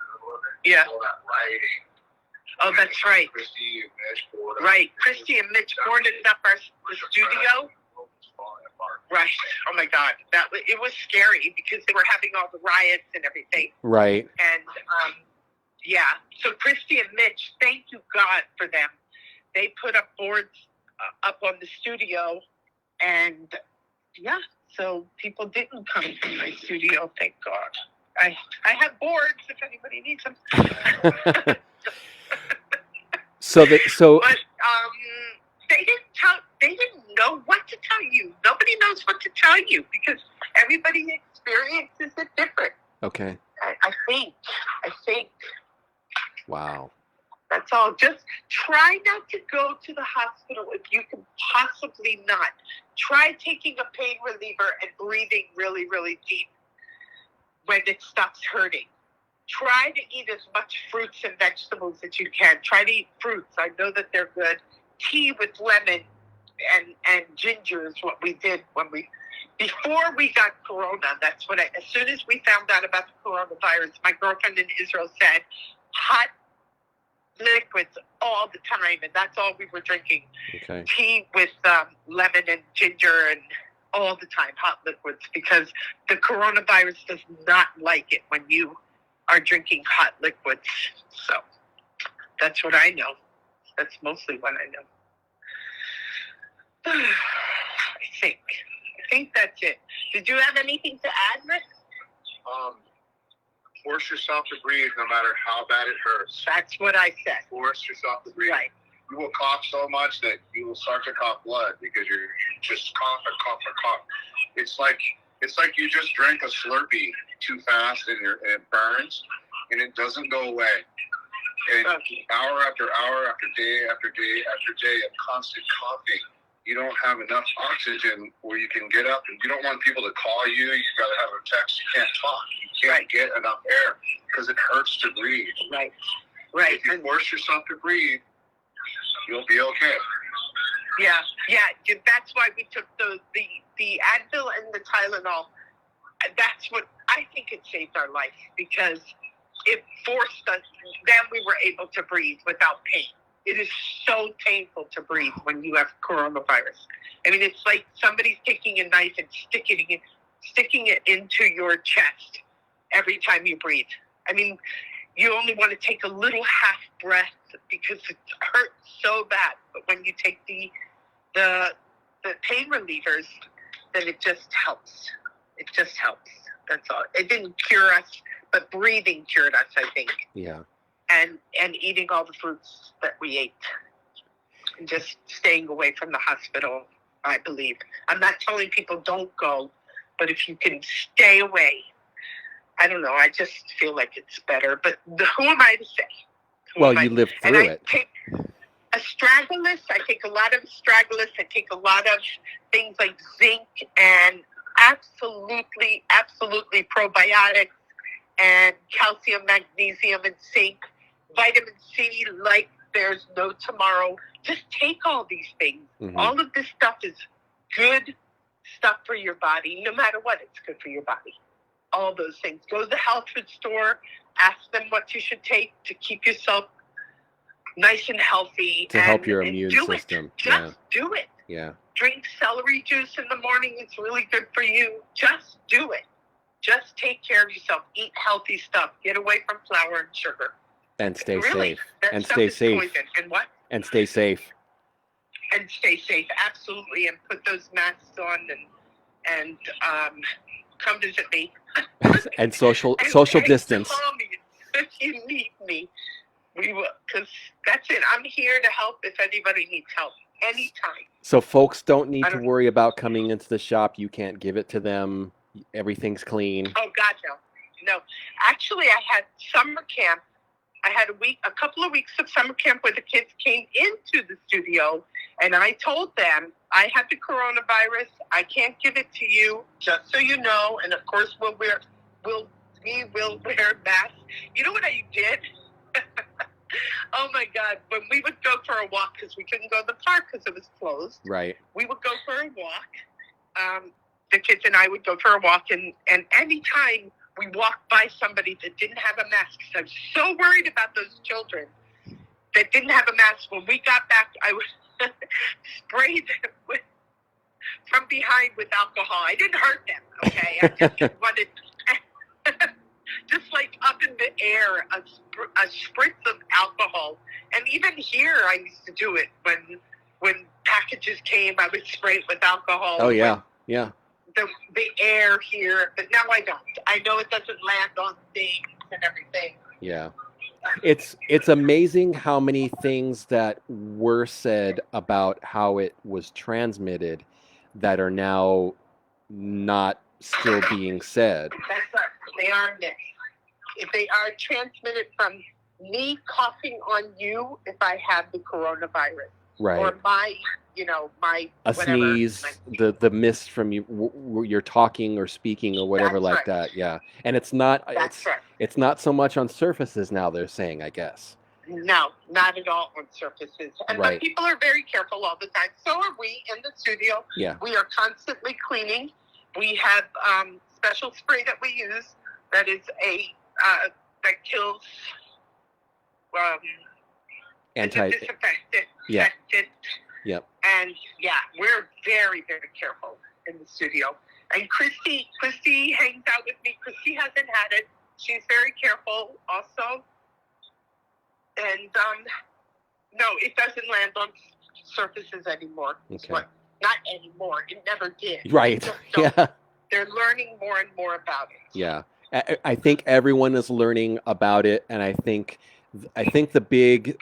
Yeah. all that rioting. Oh, that's right. Christy and Mitch boarded Right. Christy and Mitch boarded up the studio. Right. Oh my God. It was scary because they were having all the riots and everything. Right. And yeah. So Christy and Mitch, thank you God for them. They put up boards up on the studio, and yeah. So people didn't come to my studio. Thank God. I have boards if anybody needs them. But they didn't know what to tell you. Nobody knows what to tell you because everybody experiences it different. Okay. I think. Wow. That's all. Just try not to go to the hospital if you can possibly not. Try taking a pain reliever and breathing really, really deep when it stops hurting. Try to eat as much fruits and vegetables as you can. Try to eat fruits. I know that they're good. Tea with lemon and ginger is what we did before we got corona. That's what as soon as we found out about the coronavirus, my girlfriend in Israel said, hot liquids all the time, and that's all we were drinking. Okay. Tea with lemon and ginger and all the time, hot liquids, because the coronavirus does not like it when you are drinking hot liquids. So that's what I know. That's mostly what I know. I think that's it. Did you have anything to add, Rick? Force yourself to breathe no matter how bad it hurts. That's what I said. Force yourself to breathe. Right. You will cough so much that you will start to cough blood because you just cough and cough and cough. It's like you just drank a Slurpee too fast and it burns and it doesn't go away. And hour after hour after day after day after day of constant coughing, you don't have enough oxygen where you can get up, and you don't want people to call you. You've got to have a text. You can't talk. You can't get enough air because it hurts to breathe. Right. If you force yourself to breathe, you'll be okay. Yeah. That's why we took the Advil and the Tylenol. That's what I think it saved our life because it forced us. Then we were able to breathe without pain. It is so painful to breathe when you have coronavirus. I mean, it's like somebody's taking a knife and sticking it into your chest every time you breathe. I mean, you only want to take a little half breath because it hurts so bad. But when you take the pain relievers, then it just helps. It just helps. That's all. It didn't cure us, but breathing cured us, I think. Yeah. And eating all the fruits that we ate. And just staying away from the hospital, I believe. I'm not telling people don't go, but if you can stay away, I don't know, I just feel like it's better. But who am I to say? Well, you lived through it. Take astragalus. I take a lot of astragalus. I take a lot of things like zinc and absolutely probiotics and calcium, magnesium, and zinc. Vitamin C, like there's no tomorrow. Just take all these things. Mm-hmm. All of this stuff is good stuff for your body. No matter what, it's good for your body. All those things. Go to the health food store. Ask them what you should take to keep yourself nice and healthy. To help your immune system. Just do it. Yeah. Drink celery juice in the morning. It's really good for you. Just do it. Just take care of yourself. Eat healthy stuff. Get away from flour and sugar. And stay safe. And stay safe. And what? And stay safe. And stay safe, absolutely. And put those masks on and come visit me. And social distance. Call me if you need me. We will, because that's it. I'm here to help if anybody needs help. Anytime. So folks don't need to worry about coming into the shop. You can't give it to them. Everything's clean. Oh, God, no. No. Actually, I had summer camp. I had a couple of weeks of summer camp where the kids came into the studio, and I told them, I have the coronavirus. I can't give it to you, just so you know. And of course, we will wear masks. You know what I did? Oh my God! When we would go for a walk, because we couldn't go to the park because it was closed. Right. We would go for a walk. The kids and I would go for a walk, and anytime we walked by somebody that didn't have a mask, because I was so worried about those children that didn't have a mask. When we got back, I was sprayed from behind with alcohol. I didn't hurt them, okay? I just wanted, just like up in the air, a spritz of alcohol. And even here, I used to do it when packages came. I would spray it with alcohol. Oh yeah, yeah. The air here, but now I don't. I know it doesn't land on things and everything. Yeah. It's amazing how many things that were said about how it was transmitted that are now not still being said. That's right. They are mixed. If they are transmitted from me coughing on you, if I have the coronavirus, Right. or my A whatever, sneeze, the mist from you, you're talking or speaking or whatever That's like right. that. Yeah. And it's not That's right. it's not so much on surfaces now, they're saying, I guess. No, not at all on surfaces. And Right. but people are very careful all the time. So are we in the studio. Yeah. We are constantly cleaning. We have special spray that we use that is that kills disinfectant. Yeah. Yep. And yeah, we're very, very careful in the studio. And Christy hangs out with me. Christy hasn't had it. She's very careful also. And no, it doesn't land on surfaces anymore. Okay. Not anymore. It never did. Right. So Yeah. they're learning more and more about it. Yeah. I think everyone is learning about it, and I think the big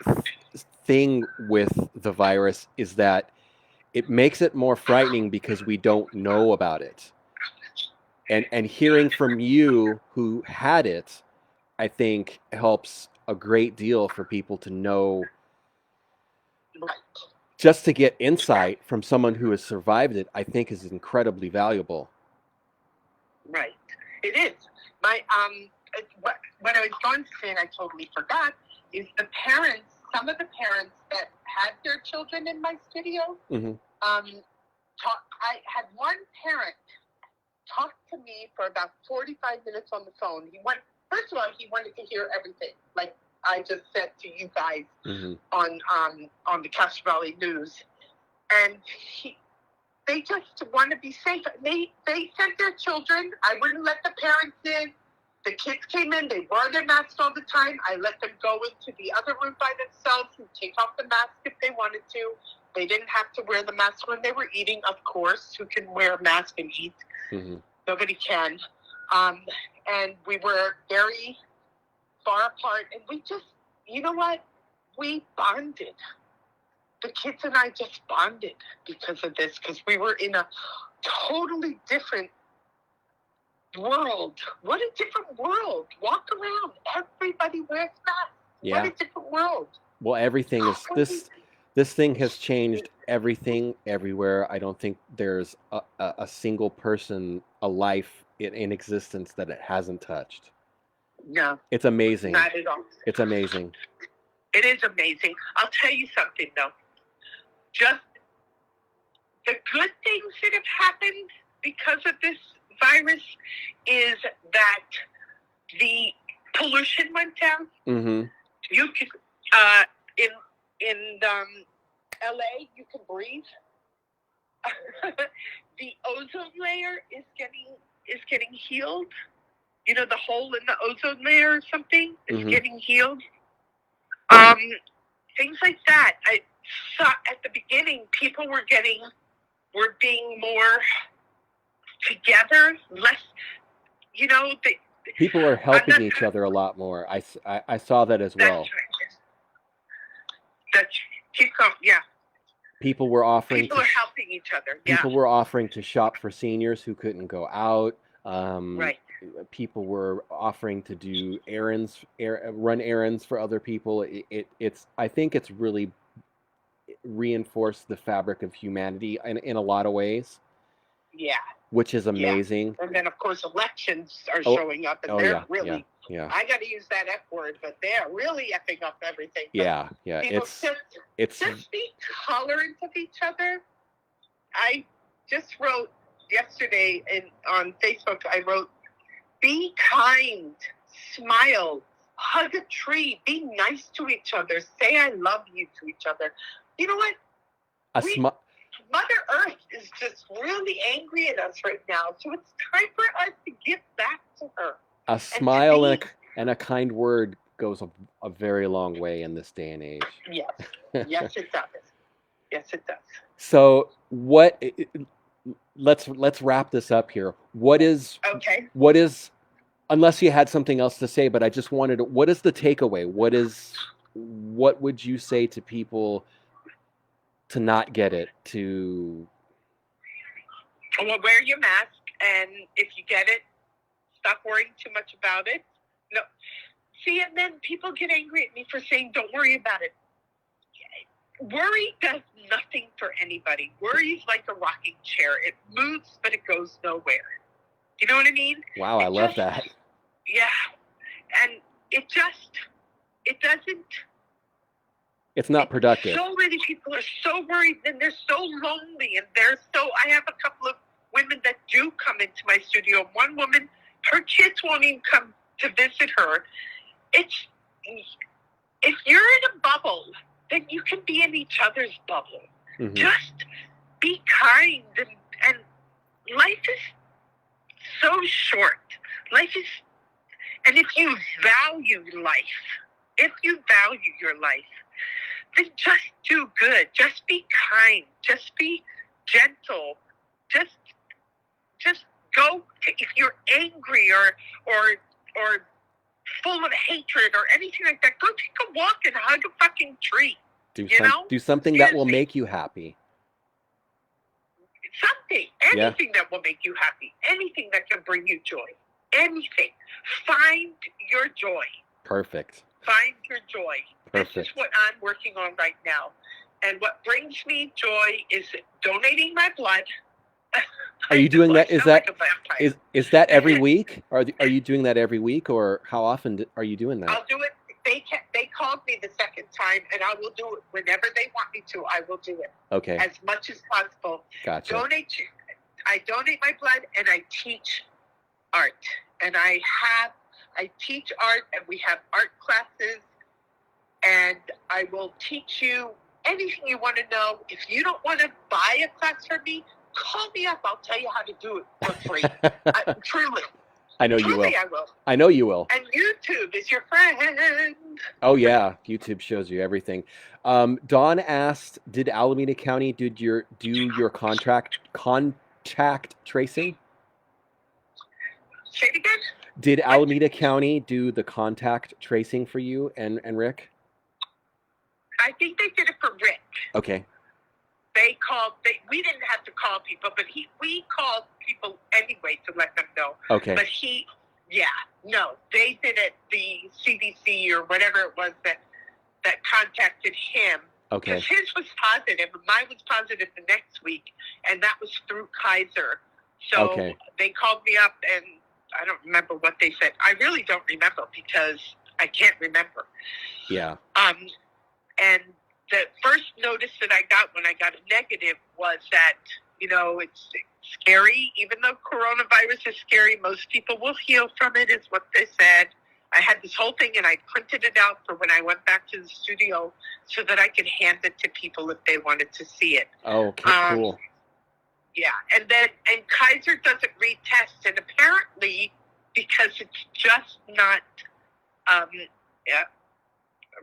thing with the virus is that it makes it more frightening because we don't know about it. And hearing from you who had it, I think helps a great deal for people to know, Right. just to get insight from someone who has survived it, I think is incredibly valuable. Right. It is. What I was going to say, and I totally forgot, is some of the parents that had their children in my studio, Mm-hmm. I had one parent talk to me for about 45 minutes on the phone. First of all, he wanted to hear everything, like I just said to you guys Mm-hmm. on the Castro Valley News. And they just want to be safe. They sent their children. I wouldn't let the parents in. The kids came in. They wore their masks all the time. I let them go into the other room by themselves and take off the mask if they wanted to. They didn't have to wear the mask when they were eating, of course. Who can wear a mask and eat? Mm-hmm. Nobody can. And we were very far apart. And we just, you know what? We bonded. The kids and I just bonded because of this, because we were in a totally different world. What a different world. Walk around. Everybody wears masks. Yeah. What a different world. Well, everything is this thing has changed everything everywhere. I don't think there's a single person, a life in existence that it hasn't touched. No. It's amazing. Not at all. It's amazing. It is amazing. I'll tell you something, though. Just the good things that have happened because of this virus is that the pollution went down. Mm-hmm. You can, in LA, you can breathe. The ozone layer is getting healed. You know, the hole in the ozone layer or something is Mm-hmm. getting healed. Things like that. I saw at the beginning, people were being more together, less, People are helping each other a lot more. I saw that as well. Keep going, yeah. People were offering People are helping each other, yeah. People were offering to shop for seniors who couldn't go out. Right. People were offering to do run errands for other people. I think it's really reinforced the fabric of humanity in a lot of ways. Yeah. Which is amazing. And then, of course, elections are showing up, and they're really Yeah. I got to use that F word, but they're really effing up everything. But Yeah. people It's just be tolerant of each other. I just wrote yesterday on Facebook, I wrote, be kind, smile, hug a tree, be nice to each other, say I love you to each other. You know what? Mother Earth is just really angry at us right now, so it's time for us to give back to her. A smile and a kind word goes a very long way in this day and age. Yes, yes it does. Yes it does. So let's wrap this up here. What is, unless you had something else to say, but I just wanted to, what is the takeaway? What would you say to people to not get it, Well, wear your mask, and if you get it, stop worrying too much about it. No. See, and then people get angry at me for saying, don't worry about it. Worry does nothing for anybody. Worry is like a rocking chair. It moves, but it goes nowhere. You know what I mean? Wow, I love that. Yeah. And it doesn't. It's not productive. So many people are so worried, and they're so lonely, and I have a couple of women that do come into my studio. One woman, her kids won't even come to visit her. If you're in a bubble, then you can be in each other's bubble. Mm-hmm. Just be kind, and life is so short. And if you value your life, then just do good. Just be kind. Just be gentle. Just go. If you're angry or full of hatred or anything like that, go take a walk and hug a fucking tree. Do something that will make you happy. Anything that will make you happy. Anything that can bring you joy. Anything. Find your joy. Perfect. Find your joy. Perfect. This is what I'm working on right now. And what brings me joy is donating my blood. Are you doing that? Is that every week? Are you doing that every week, or how often are you doing that? I'll do it. They called me the second time, and I will do it whenever they want me to. I will do it. Okay. As much as possible. Gotcha. I donate my blood, and I teach art. And I teach art, and we have art classes, and I will teach you anything you want to know. If you don't want to buy a class from me, call me up. I'll tell you how to do it for free. Truly. I know you will. I will. I know you will. And YouTube is your friend. Oh, yeah. YouTube shows you everything. Dawn asked, did Alameda County do your contact tracing? Say it again? Did Alameda County do the contact tracing for you and Rick? I think they did it for Rick. Okay. We didn't have to call people, but we called people anyway to let them know. Okay. But they did it, the CDC or whatever it was that contacted him. Okay. Because his was positive, and mine was positive the next week, and that was through Kaiser. So They called me up, and I don't remember what they said. I really don't remember because I can't remember. Yeah. And the first notice that I got when I got a negative was that, it's scary. Even though coronavirus is scary, most people will heal from it, is what they said. I had this whole thing, and I printed it out for when I went back to the studio so that I could hand it to people if they wanted to see it. Oh, okay, cool. Yeah, and Kaiser doesn't retest, and apparently because it's just not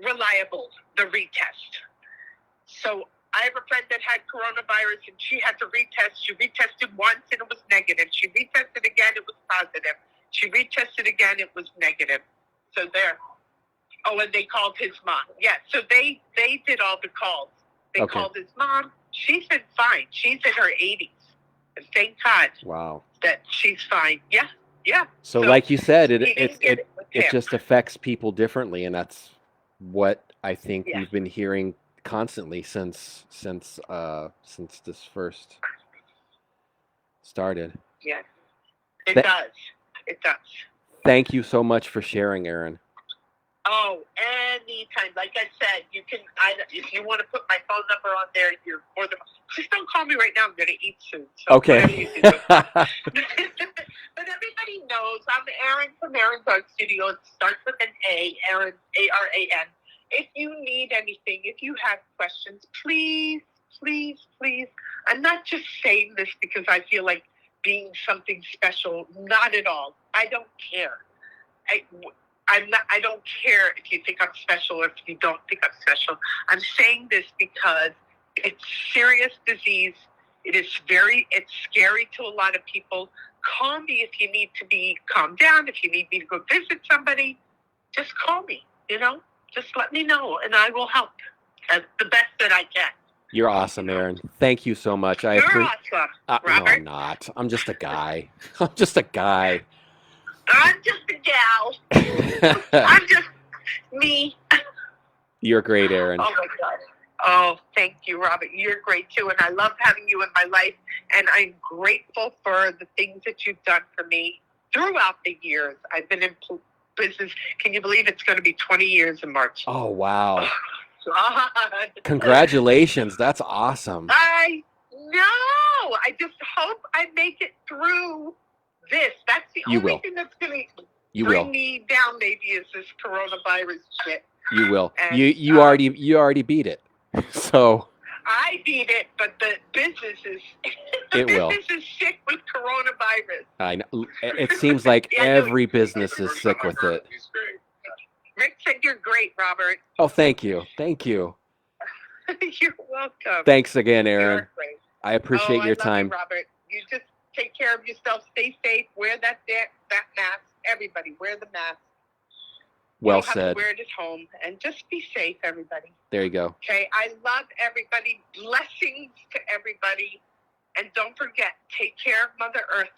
reliable, the retest. So I have a friend that had coronavirus, and she had to retest. She retested once, and it was negative. She retested again, it was positive. She retested again, it was negative. So there. Oh, and they called his mom. Yeah, so they did all the calls. They called his mom. She's been fine. She's in her 80s. And thank God. Wow. That she's fine. Yeah, yeah. So like you said, it just affects people differently, and that's what I think we've been hearing constantly since this first started. Yes, it does. It does. Thank you so much for sharing, Aran. Oh, anytime. Like I said, you can. If you want to put my phone number on there, you're more than. Just don't call me right now. I'm going to eat soon. So whatever you Okay. do. But everybody knows I'm Aran from Aran's Art Studio. It starts with an A, Aran, A-R-A-N. If you need anything, if you have questions, please, please, please. I'm not just saying this because I feel like being something special. Not at all. I don't care. I don't care if you think I'm special or if you don't think I'm special. I'm saying this because it's serious disease. It's scary to a lot of people. Call me if you need to be calmed down. If you need me to go visit somebody, just call me, just let me know and I will help the best that I can. You're awesome, Aran. Thank you so much. You're awesome, No, Robert. I'm not. I'm just a guy. I'm just a guy. I'm just a gal. I'm just me. You're great, Aran. Oh, my God. Oh, thank you, Robert. You're great, too. And I love having you in my life. And I'm grateful for the things that you've done for me throughout the years. I've been in business. Can you believe it's going to be 20 years in March? Oh, wow. God. Congratulations. That's awesome. I know. I just hope I make it through this. That's the only thing that's going to bring me down, maybe, is this coronavirus shit. You will. And, you already beat it. So I beat it, but the business is is sick with coronavirus. I know. It seems like every business is sick with it. Rick said you're great, Robert. Oh, thank you. Thank you. You're welcome. Thanks again, Aran. You're great. I appreciate your time. You, Robert. You just take care of yourself. Stay safe. Wear that mask. Everybody, wear the mask. Well you don't said. Have to wear it at home, and just be safe, everybody. There you go. Okay, I love everybody. Blessings to everybody, and don't forget, take care of Mother Earth.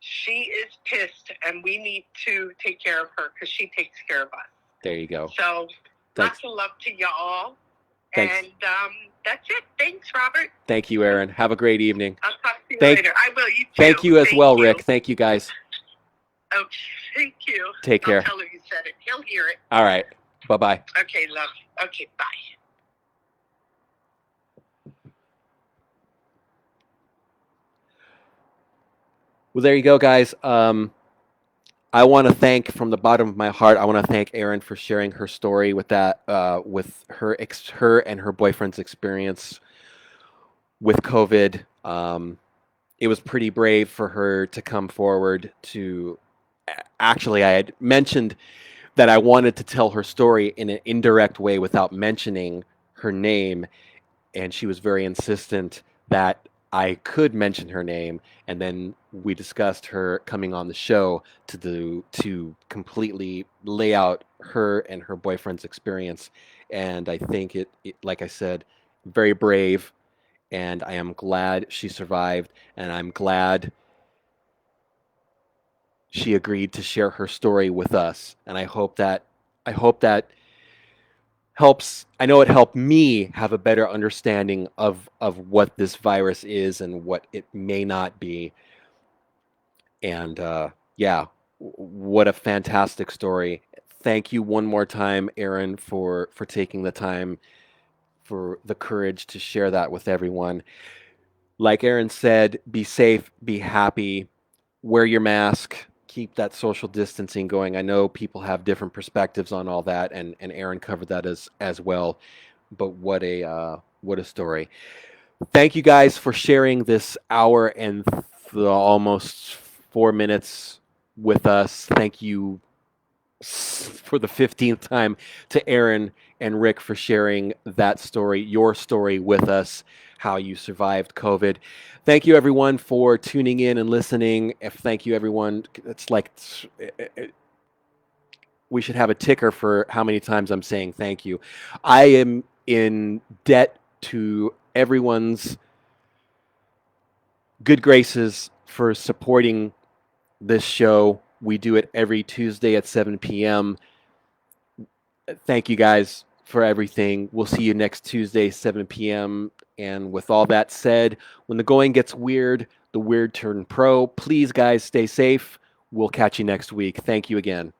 She is pissed, and we need to take care of her because she takes care of us. There you go. So, Thanks. Lots of love to y'all. Thanks. And that's it. Thanks, Robert. Thank you, Aran. Have a great evening. I'll talk to you later. I will. You too. Thank you as well, Rick. Thank you, guys. Okay, thank you. Take care. I'll tell him you said it. He'll hear it. All right. Bye-bye. Okay, love. Okay, bye. Well, there you go, guys. I want to thank, from the bottom of my heart, I want to thank Aran for sharing her story with with her and her boyfriend's experience with COVID. It was pretty brave for her to come forward to. Actually, I had mentioned that I wanted to tell her story in an indirect way without mentioning her name, and she was very insistent that I could mention her name, and then we discussed her coming on the show to completely lay out her and her boyfriend's experience. And I think it, like I said, very brave, and I am glad she survived, and I'm glad she agreed to share her story with us. And I hope that helps. I know it helped me have a better understanding of what this virus is and what it may not be. And yeah, what a fantastic story. Thank you one more time, Aran, for taking the time, for the courage to share that with everyone. Like Aran said, be safe, be happy, wear your mask, keep that social distancing going. I know people have different perspectives on all that, and Aran covered that as well. But what a story. Thank you guys for sharing this hour and almost 4 minutes with us. Thank you for the 15th time to Aran and Rick for sharing that story, your story with us, how you survived COVID. Thank you, everyone, for tuning in and listening. Thank you, everyone. It's like we should have a ticker for how many times I'm saying thank you. I am in debt to everyone's good graces for supporting this show. We do it every Tuesday at 7 p.m. Thank you guys for everything. We'll see you next Tuesday, 7 p.m. And with all that said, when the going gets weird, the weird turn pro. Please, guys, stay safe, We'll catch you next week. Thank you again.